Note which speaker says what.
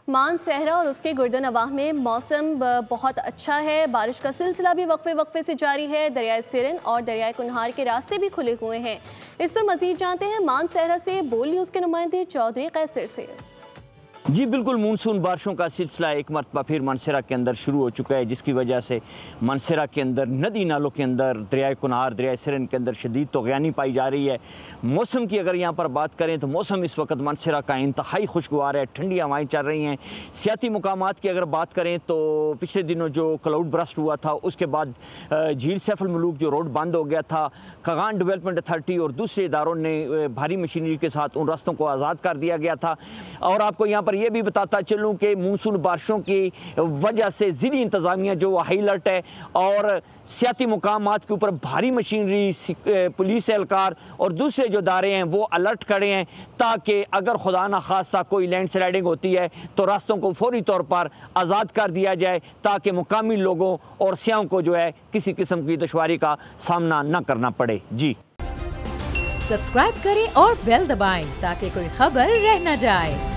Speaker 1: मानसहरा और उसके गुर्दनवाह में मौसम बहुत अच्छा है। बारिश का सिलसिला भी वक्फे वक्फे से जारी है। दरियाए सिरन और दरियाए कुनहार के रास्ते भी खुले हुए हैं। इस पर मजीद जानते हैं मानसहरा से बोल न्यूज़ के नुमाइंदे चौधरी कैसर से।
Speaker 2: जी बिल्कुल, मानसून बारिशों का सिलसिला एक मरतबा फिर मानसहरा के अंदर शुरू हो चुका है, जिसकी वजह से मानसहरा के अंदर नदी नालों के अंदर दरियाए कुनहार दरियाए सिरन के अंदर शदीद तग़यानी पाई जा रही है। मौसम की अगर यहाँ पर बात करें तो मौसम इस वक्त मानसहरा का इंतहाई खुशगवार है, ठंडी हवाएँ चल रही हैं। सियाती मुकामात की अगर बात करें तो पिछले दिनों जो क्लाउड ब्रस्ट हुआ था उसके बाद झील सैफुल मलूक जो रोड बंद हो गया था, खगान डेवलपमेंट अथॉरिटी और दूसरे इदारों ने भारी मशीनरी के साथ उन रास्तों को आज़ाद कर दिया गया था। और आपको यहाँ पर यह भी बताता चलूँ कि मानसून बारिशों की वजह से ज़िली इंतज़ामिया जो हाई अलर्ट है और सियाती मुकामात के ऊपर भारी मशीनरी, पुलिस एहलकार और दूसरे जो दारे हैं वो अलर्ट खड़े हैं, ताकि अगर खुदा न खास्ता कोई लैंड स्लाइडिंग होती है तो रास्तों को फौरी तौर पर आज़ाद कर दिया जाए, ताकि मुकामी लोगों और सियाहों को जो है किसी किस्म की दुश्वारी का सामना न करना पड़े। जी
Speaker 3: सब्सक्राइब करें और बेल दबाएं ताकि कोई खबर रह न जाए।